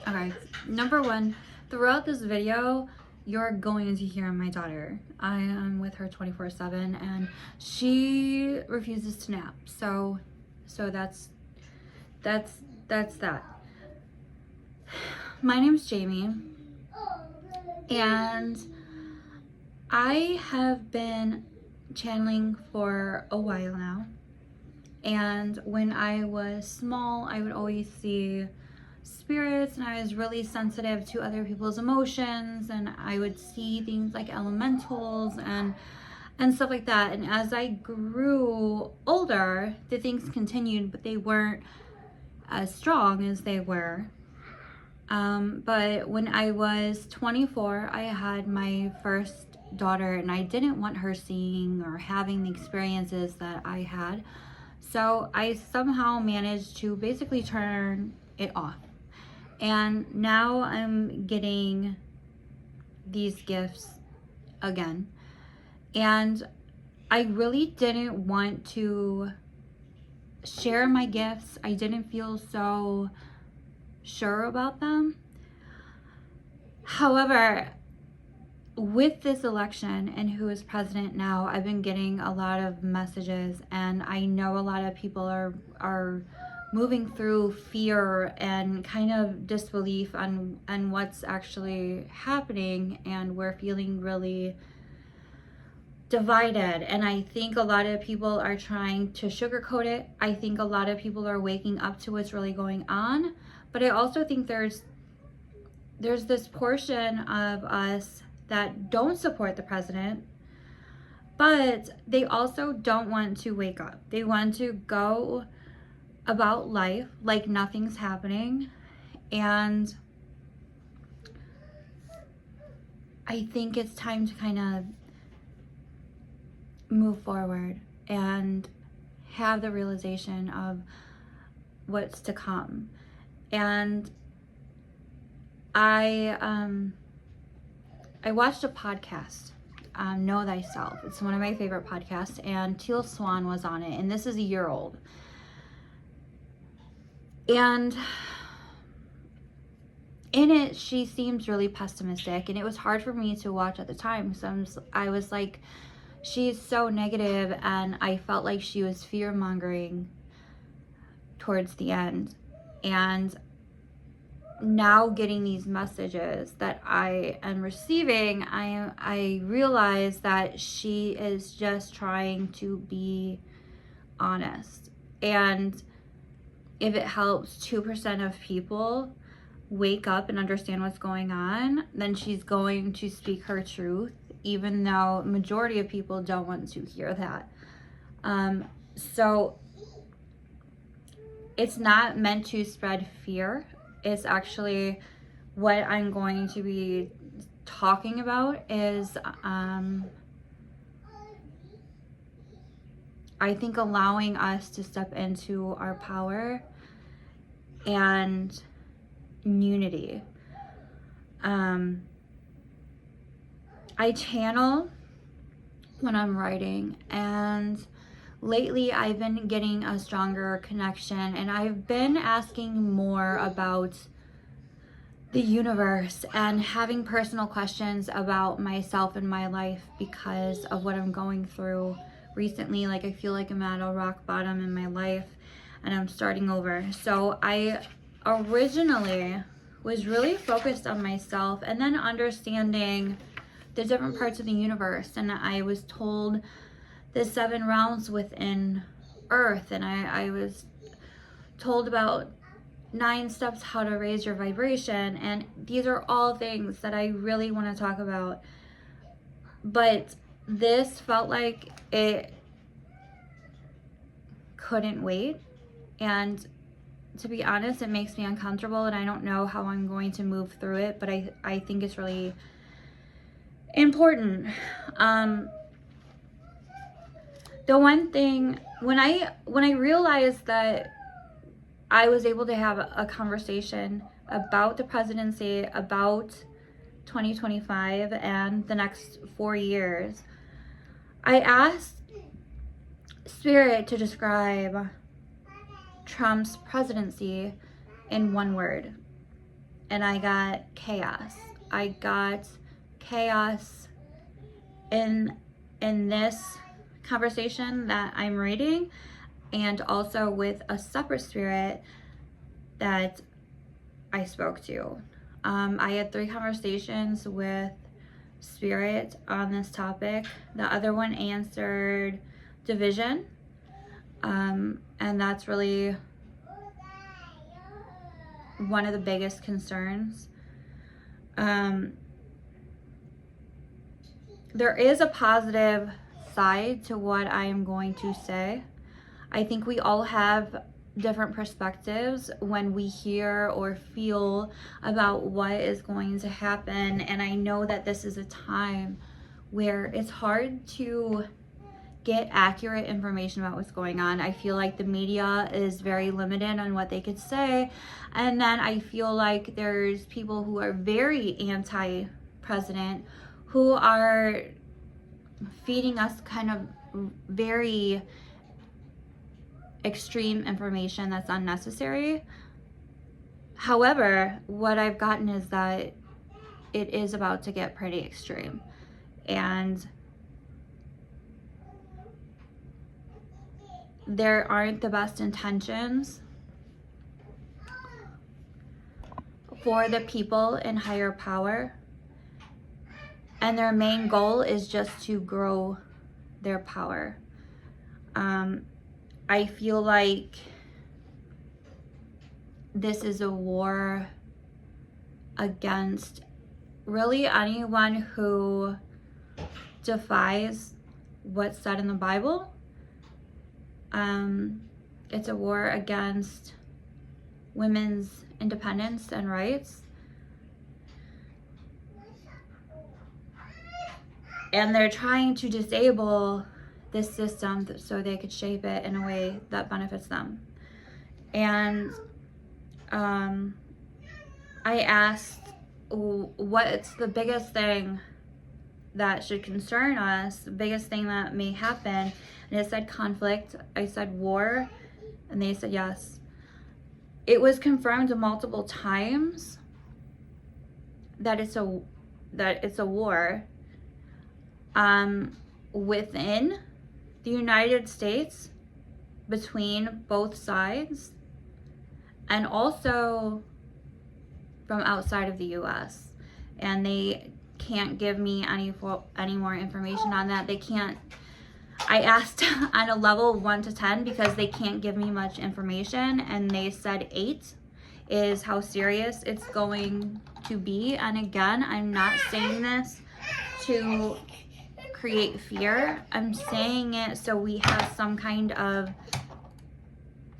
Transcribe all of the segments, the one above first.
Okay, number one, throughout this video, you're going to hear my daughter. I am with her 24/7 and she refuses to nap. So that's that. My name's Jamie and I have been channeling for a while now. And when I was small, I would always see spirits and I was really sensitive to other people's emotions, and I would see things like elementals and stuff like that. And as I grew older, the things continued, but they weren't as strong as they were. But when I was 24, I had my first daughter, and I didn't want her seeing or having the experiences that I had. So I somehow managed to basically turn it off. And now I'm getting these gifts again. And I really didn't want to share my gifts. I didn't feel so sure about them. However, with this election and who is president now, I've been getting a lot of messages, and I know a lot of people are moving through fear and kind of disbelief on what's actually happening, and we're feeling really divided. And I think a lot of people are trying to sugarcoat it. I think a lot of people are waking up to what's really going on, but I also think there's this portion of us that don't support the president, but they also don't want to wake up. They want to go about life like nothing's happening. And I think it's time to kind of move forward and have the realization of what's to come. And I watched a podcast, Know Thyself. It's one of my favorite podcasts, and Teal Swan was on it, and this is a year old. And in it, she seems really pessimistic, and it was hard for me to watch at the time. So I was like, she's so negative, and I felt like she was fear-mongering towards the end. And now getting these messages that I am receiving, I realize that she is just trying to be honest. And if it helps 2% of people wake up and understand what's going on, then she's going to speak her truth, even though majority of people don't want to hear that. So it's not meant to spread fear. It's actually what I'm going to be talking about is I think allowing us to step into our power and unity. I channel when I'm writing, and lately I've been getting a stronger connection, and I've been asking more about the universe and having personal questions about myself and my life because of what I'm going through recently. Like, I feel like I'm at a rock bottom in my life and I'm starting over. So I originally was really focused on myself and then understanding the different parts of the universe. And I was told the 7 realms within Earth, and I was told about 9 steps how to raise your vibration, and these are all things that I really want to talk about. But this felt like it couldn't wait, and to be honest, it makes me uncomfortable, and I don't know how I'm going to move through it, but I think it's really important. The one thing, when I realized that I was able to have a conversation about the presidency, about 2025 and the next 4 years, I asked Spirit to describe Trump's presidency in one word. and I got chaos. I got chaos in this conversation that I'm reading, and also with a separate spirit that I spoke to. I had 3 conversations with spirit on this topic. The other one answered division, and that's really one of the biggest concerns. There is a positive side to what I am going to say. I think we all have different perspectives when we hear or feel about what is going to happen, and I know that this is a time where it's hard to get accurate information about what's going on. I feel like the media is very limited on what they could say, and then I feel like there's people who are very anti-president who are feeding us kind of very extreme information that's unnecessary. However, what I've gotten is that it is about to get pretty extreme, and there aren't the best intentions for the people in higher power, and their main goal is just to grow their power. I feel like this is a war against really anyone who defies what's said in the Bible. It's a war against women's independence and rights. And they're trying to disable this system so they could shape it in a way that benefits them. And I asked, what's the biggest thing that should concern us, the biggest thing that may happen? And it said conflict. I said war, and they said yes. It was confirmed multiple times that it's a war within the United States, between both sides, and also from outside of the US. And they can't give me any more information on that. They can't. I asked on a level 1 to 10 because they can't give me much information, and they said 8 is how serious it's going to be. And again, I'm not saying this to create fear. I'm saying it so we have some kind of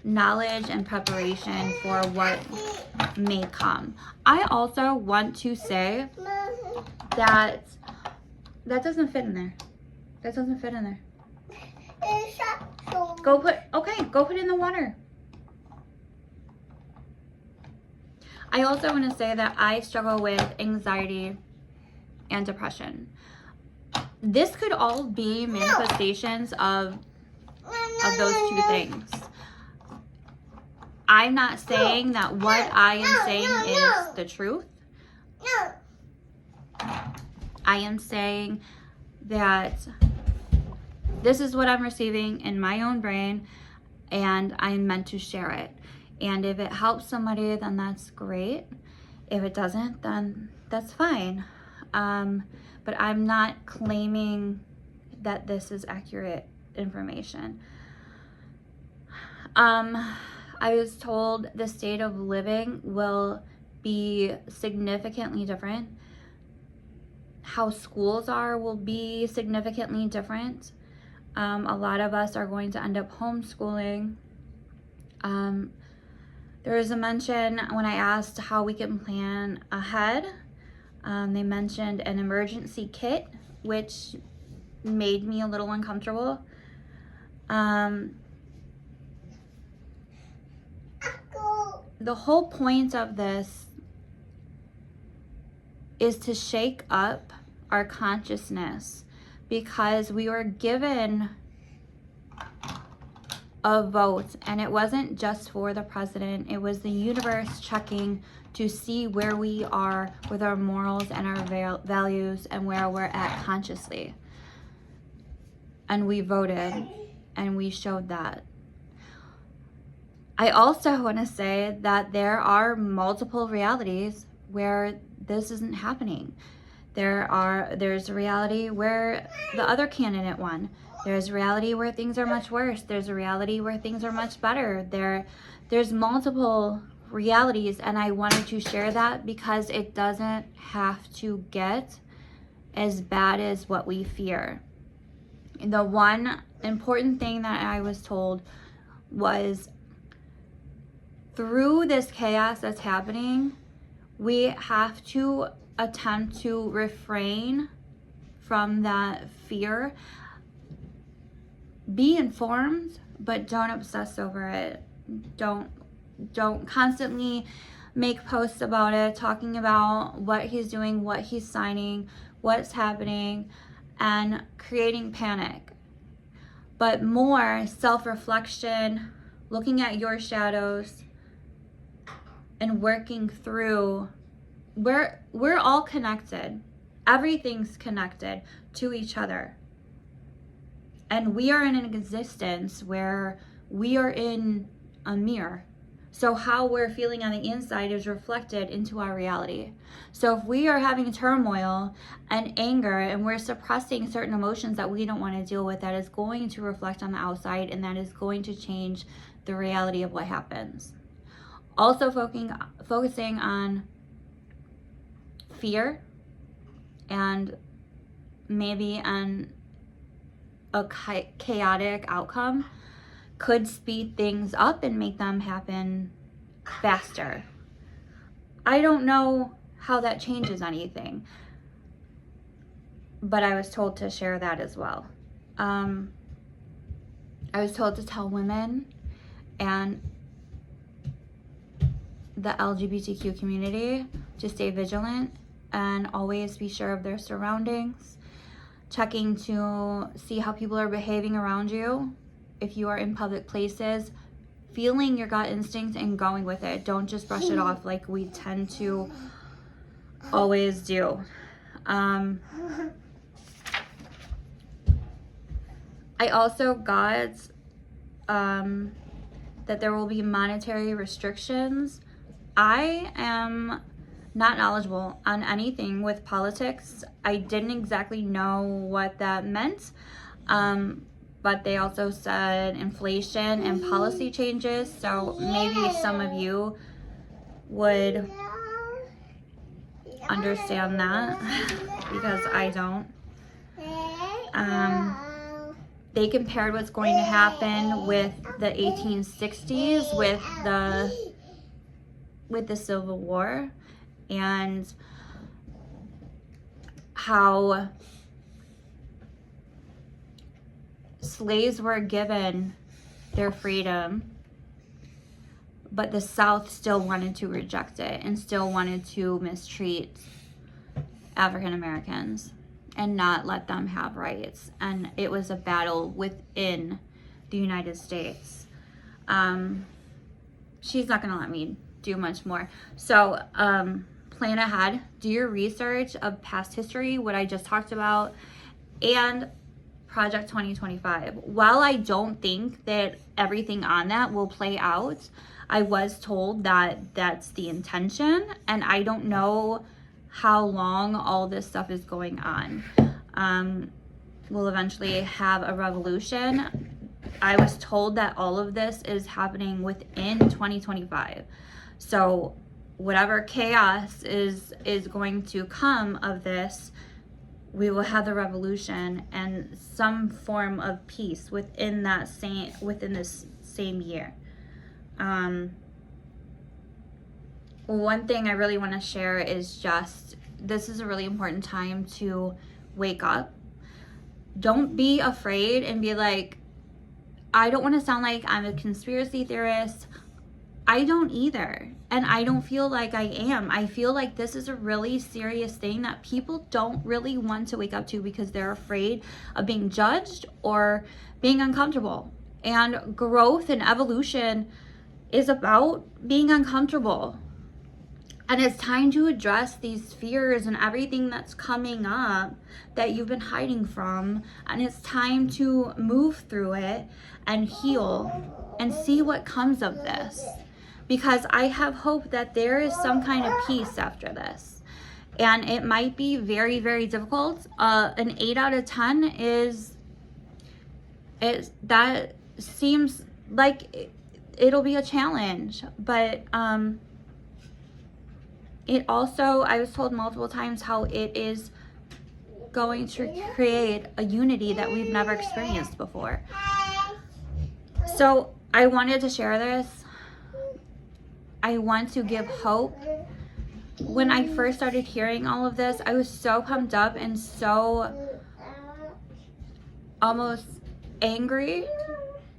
knowledge and preparation for what may come. I also want to say that doesn't fit in there. That doesn't fit in there. Go put it in the water. I also want to say that I struggle with anxiety and depression. This could all be manifestations of those 2 things. I'm not saying that what I am saying is the truth. I am saying that this is what I'm receiving in my own brain, and I'm meant to share it. And if it helps somebody, then that's great. If it doesn't, then that's fine. But I'm not claiming that this is accurate information. I was told the state of living will be significantly different. How schools will be significantly different. A lot of us are going to end up homeschooling. There was a mention when I asked how we can plan ahead. They mentioned an emergency kit, which made me a little uncomfortable. The whole point of this is to shake up our consciousness, because we were given a vote, and it wasn't just for the president. It was the universe checking to see where we are with our morals and our values and where we're at consciously. And we voted, and we showed that. I also want to say that there are multiple realities where this isn't happening. There's a reality where the other candidate won. There's a reality where things are much worse. There's a reality where things are much better. There's multiple realities, and I wanted to share that because it doesn't have to get as bad as what we fear. The one important thing that I was told was, through this chaos that's happening, we have to attempt to refrain from that fear. Be informed, but don't obsess over it. Don't constantly make posts about it, talking about what he's doing, what he's signing, what's happening, and creating panic. But more self-reflection, looking at your shadows, and working through. We're all connected. Everything's connected to each other. And we are in an existence where we are in a mirror. So how we're feeling on the inside is reflected into our reality. So if we are having turmoil and anger and we're suppressing certain emotions that we don't want to deal with, that is going to reflect on the outside, and that is going to change the reality of what happens. Also focusing on fear and maybe on a chaotic outcome could speed things up and make them happen faster. I don't know how that changes anything, but I was told to share that as well. I was told to tell women and the LGBTQ community to stay vigilant and always be sure of their surroundings, checking to see how people are behaving around you. If you are in public places, feeling your gut instinct and going with it. Don't just brush it off like we tend to always do. I also got that there will be monetary restrictions. I am not knowledgeable on anything with politics. I didn't exactly know what that meant. But they also said inflation and policy changes. So maybe some of you would understand that because I don't. They compared what's going to happen with the 1860s with the Civil War, and how slaves were given their freedom, but the South still wanted to reject it and still wanted to mistreat African Americans and not let them have rights. And it was a battle within the United States. She's not gonna let me do much more. So plan ahead, do your research of past history, what I just talked about, and Project 2025. While I don't think that everything on that will play out, I was told that that's the intention, and I don't know how long all this stuff is going on. We'll eventually have a revolution. I was told that all of this is happening within 2025. So whatever chaos is going to come of this, we will have the revolution and some form of peace within this same year. One thing I really want to share is just, this is a really important time to wake up. Don't be afraid and be like, I don't want to sound like I'm a conspiracy theorist. I don't either. And I don't feel like I am. I feel like this is a really serious thing that people don't really want to wake up to because they're afraid of being judged or being uncomfortable. And growth and evolution is about being uncomfortable. And it's time to address these fears and everything that's coming up that you've been hiding from. And it's time to move through it and heal and see what comes of this. Because I have hope that there is some kind of peace after this. And it might be very, very difficult. An 8 out of 10 is, that seems like it'll be a challenge. But it also, I was told multiple times how it is going to create a unity that we've never experienced before. So I wanted to share this. I want to give hope. When I first started hearing all of this, I was so pumped up and so almost angry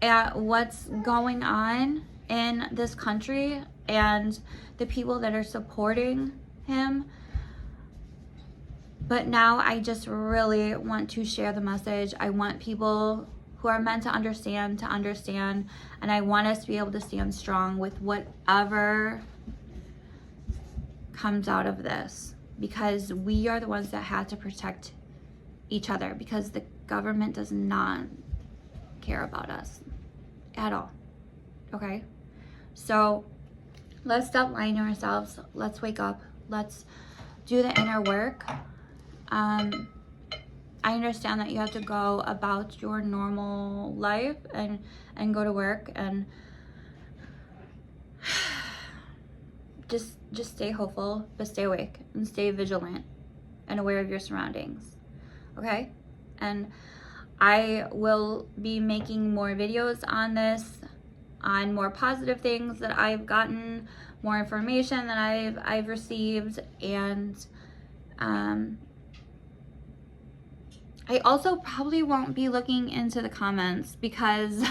at what's going on in this country and the people that are supporting him. But now I just really want to share the message. I want people who are meant to understand, and I want us to be able to stand strong with whatever comes out of this, because we are the ones that have to protect each other, because the government does not care about us at all. Okay? So let's stop lying to ourselves. Let's wake up. Let's do the inner work. I understand that you have to go about your normal life and go to work, and just stay hopeful, but stay awake and stay vigilant and aware of your surroundings. Okay? And I will be making more videos on this, on more positive things that I've gotten, more information that I've received, and I also probably won't be looking into the comments because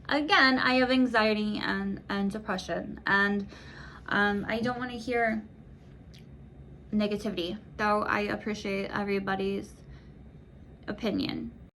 again, I have anxiety and depression, and I don't want to hear negativity, though I appreciate everybody's opinion.